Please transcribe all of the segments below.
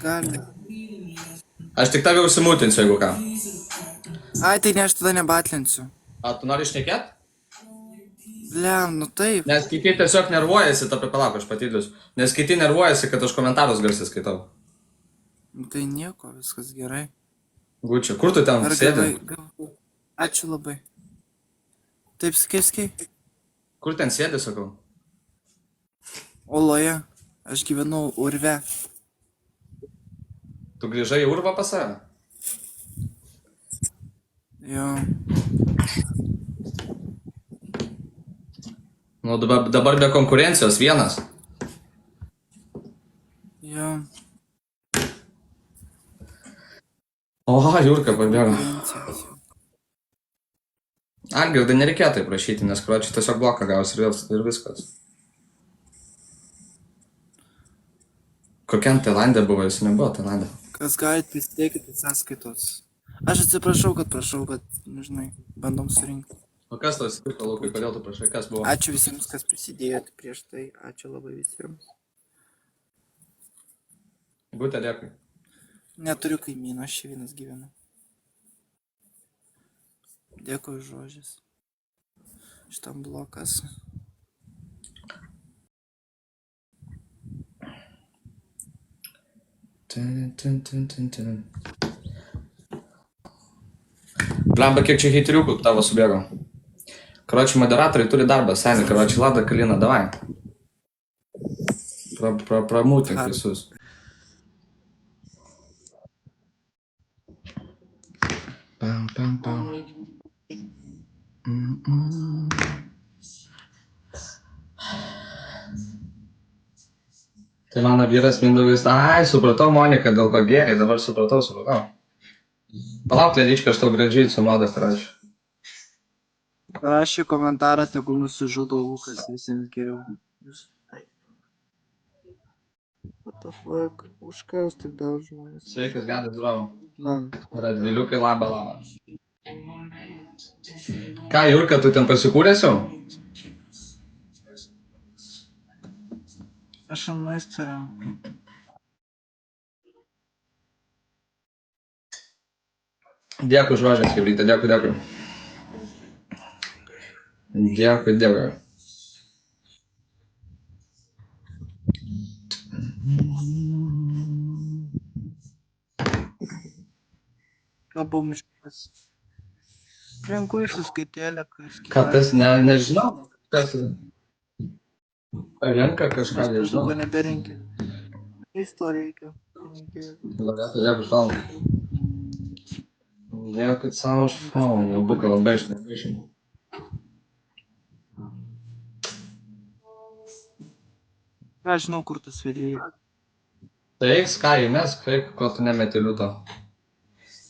Gali. Aš tik tave užsimutinsiu, jeigu ką. Ai, tai ne, aš tada nebatlinsiu. A, tu nori šnekėt? Bliam, nu taip. Nes kiti tiesiog nervuojasi, apie palauk, aš patylius. Nes kiti nervuojasi, kad aš komentarus garsiai skaitau. Nu tai nieko, viskas gerai. Gučia, kur tu ten Ar sėdi? gavai? Ačiū labai. Taip, skai. Kur ten sėdi, sakau? Oloje. Aš gyvenau urve. Tu grįžai į urvą pas save? Jo. Nu, dabar be konkurencijos vienas. Jo. O, Jurka pabėgo. Konkurencijos. Algirdai, nereikėjo tai prašyti, nes kročiai tiesiog bloką gaus ir viskas. Kokiam Tailandė buvo, jis nebuvo Tailandė. Kas galit prisidėkite sąskaitos. Aš atsiprašau, kad prašau, bet, nu, žinai, bandom surinkti. O kas tau atsitiko, Lukai, kodėl tu prašai, kas buvo? Ačiū visiems, kas prisidėjote prieš tai. Ačiū labai visiems. Būtė, dėkui. Neturiu kaimyno, aš čia vienas gyvenu. Dėkui už žodžius. Šitam blokas. Blemba, kiek čia heiteriukų tavo subėgo. Karočiui, moderatoriai turi darbą, seniai, karočiui, Lada Kalina, davai. Pramūtink visus. Pam. Tai mano vyras Mindaugas, ai, supratau, Monika, dėl ko gėriai, dabar supratau. Palauk, Ledička, aš tau gražiai su moda parašiu. Rašė komentarą, tegul nusižudo Lukas, visiems geriau. What the fuck? Už ką jūs taip daug žmonės? Sveikas, geras, bravo. Man. Radviliukai, laba. Ką, Jurka, tu ten pasikūręs jau? Aš ant maisto renku. Dėkui už žodžius, Kibrytė, dėkui. Dėkui. Kabomiškas. Renku iš suskaitėlę, kas... Ką tas, nežinau, kas... Renka kažką, nežinau. Dabar neberenkia. Istorija reikia. Loreta, dėkui už falą. Dėkui savo už falą, jau būka labai išnekaišim. Ką žinau, kur tas vėlėjai. Tai eik Sky, įmesk, ko tu nemeti liūto.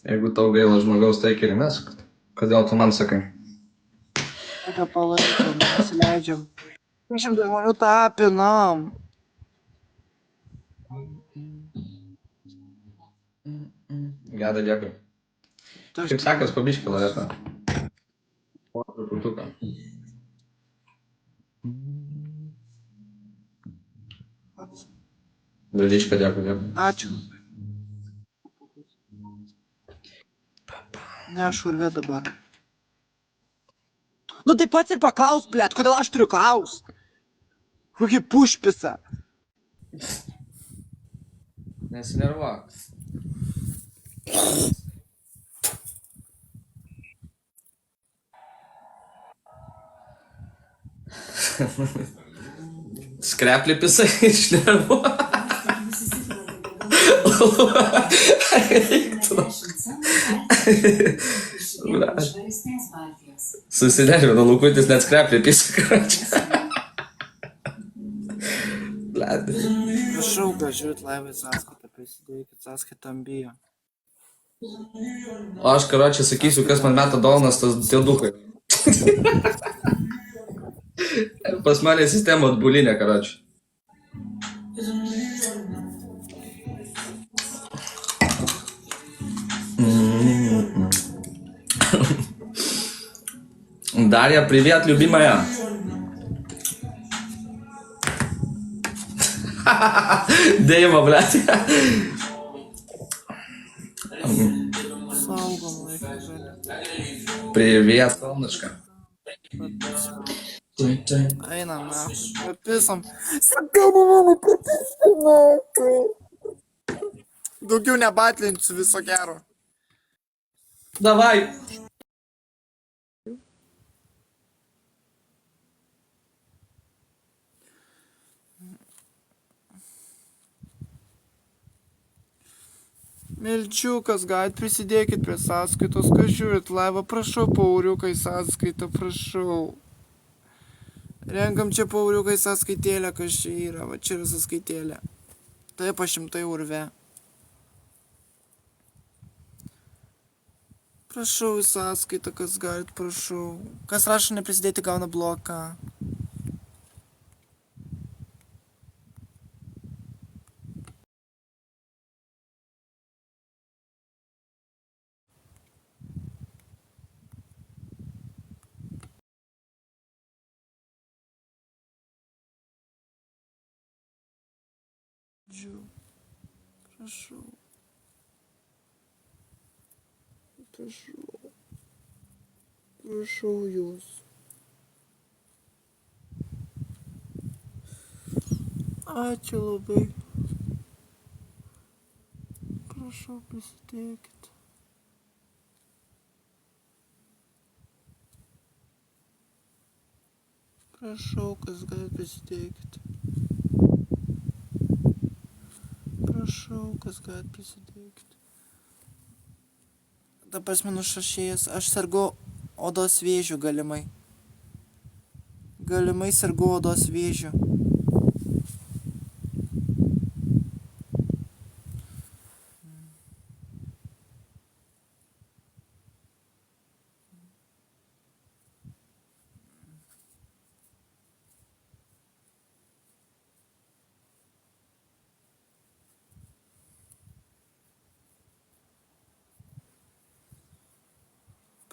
Jeigu tau gaila žmogaus, tai ir įmesk. Kodėl tu man sakai? Ką palaikom, nesileidžiam. 200 žmonių tapinam. Geda, dėkui. Kaip sakas, pabiškį, Loreta. O, truputuką. Ledička, dėkui. Ačiū. Ne, aš urve dabar. Nu tai pats ir paklaus, blėt, kodėl aš turiu klaus? Kokį pušpisą. Nesinervuok. Skreplipis išnervuok. Susinervino Lukutis, net skreplį pisa. Prašau, žiūrėt laivai sąskaitą, prisidėkit sąskaitą bijo. O aš, karočią, sakysiu, kas man meta dovanas, tas tie dukai. Pas mane sistema atbulinė, karočią. Дарья, привет, любимая. Дейма, блядь. Saugom laiko gali. Привет, солнышко. Einam nahui, prapisam. Sakau, mano, prapisam nahui. Daugiau nebatlinsiu viso gero. Давай. Melčiukas, galit prisidėkit prie sąskaitos, kas žiūrit laivą, prašau, pauriukai sąskaitą, prašau. Renkam čia pauriukai sąskaitėlę, kas čia yra, va čia yra sąskaitėlė. Taip, aš 100 urve. Prašau į sąskaitą, kas galit, prašau. Kas rašo neprisidėti, gauna bloką. Žiū. Prašau. Prašau. Prašau jūs. Ačiū labai. Prašau, prisidėkit. Prašau, kas galit, prisidėkit. Prašau, kas galit, prisidėkit. Dabar minus šašėjas, aš sergu odos vėžiu galimai. Galimai sergu odos vėžiu.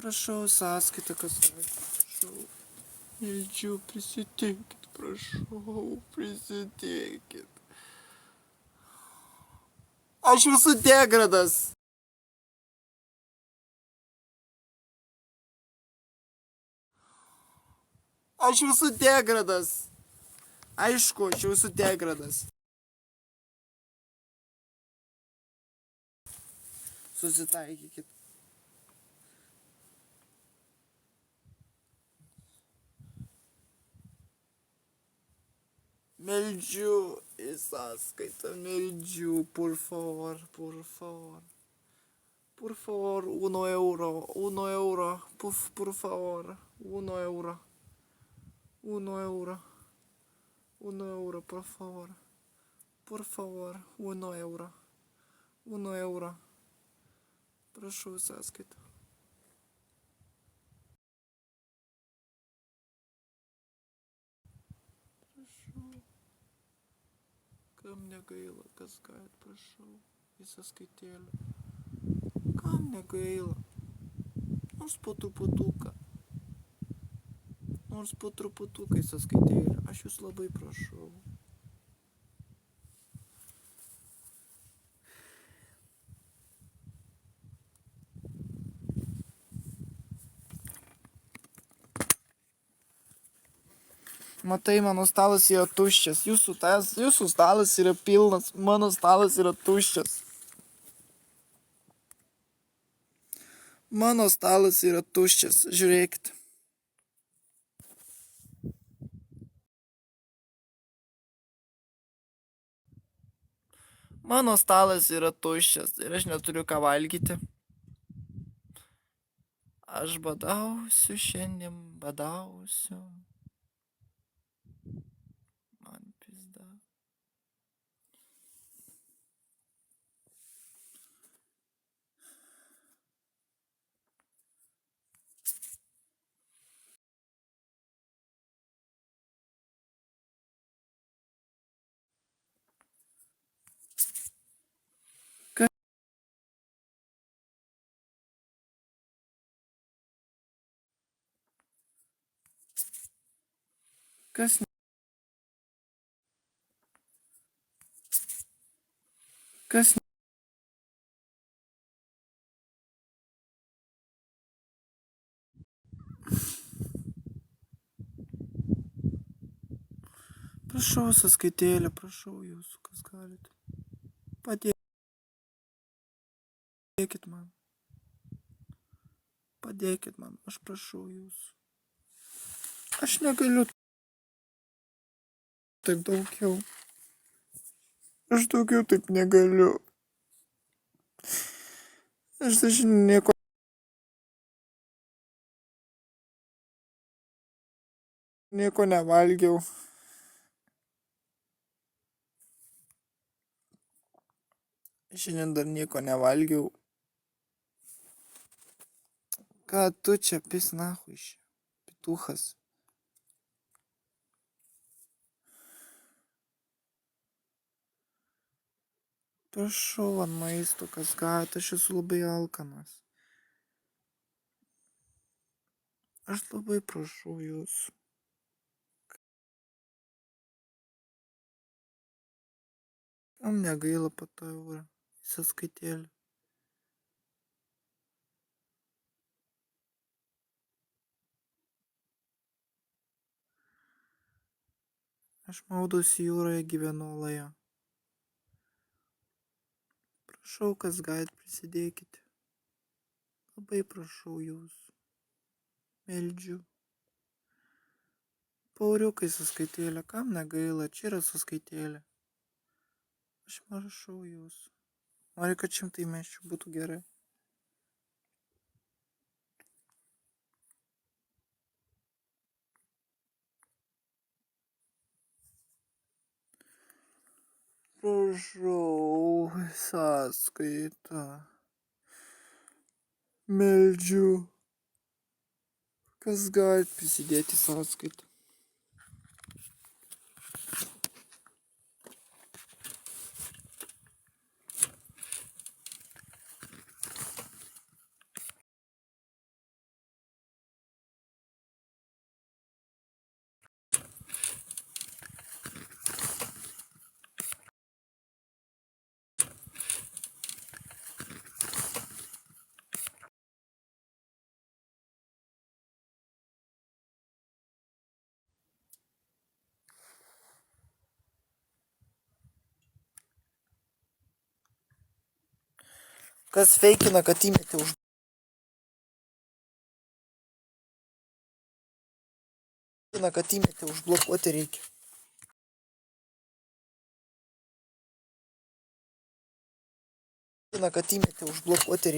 Prašau, sąskaitą, kas galit, prašau. Meldžiu, prisidėkit, prašau, prisidėkit. Aš jūsų degradas. Aš jūsų degradas. Aišku, aš jūsų degradas. Susitaikykit. Meldžiu į sąskaitą, meldžiu, por favor, por favor. Por favor, 1 euro, 1 euro, por favor, 1 euro. 1 euro. 1 euro, por favor. Por favor, 1 euro. 1 euro. Prašau sąskaitą. Prašau. Kam negaila, kas galit, prašau. Į sąskaitėlę. Kam negaila. Nors po truputuką. Nors po truputuką į sąskaitėlę. Aš jūs labai prašau. Matai, mano stalas yra tuščias. Jūsų stalas yra pilnas, mano stalas yra tuščias. Mano stalas yra tuščias, žiūrėkit. Mano stalas yra tuščias ir aš neturiu ką valgyti. Aš badausiu šiandien, badausiu. Man pizda. Kas? Kas? Prašau sąskaitėlę, prašau jūsų, kas galite. Padėkit man. Padėkit man, aš prašau jūsų. Aš negaliu taip daugiau. Aš daugiau taip negaliu. Aš dažnai nieko nevalgiau. Šiandien dar nieko nevalgiau. Ką tu čia pis nahui šia, pituchas? Prašau ant maisto, kas galite, aš esu labai alkanas. Aš labai prašau jūsų. Kam negaila po tą eurą į sąskaitėlę? Aš maudausi jūroje, gyvenu oloje. Prašau, kas galit, prisidėkite. Labai prašau jūsų. Meldžiu. Pauriukai sąskaitėlė, kam negaila, čia yra sąskaitėlė. Aš prašau jūsų. Noriu, kad 100 įmesčiau, būtų gerai. Prašau, sąskaitą. Meldžiu. Kas galit prisidėti sąskaitą? Kas feikina, kad įmetė užblokuoti reikia. Kad įmetė užblokuoti reikia.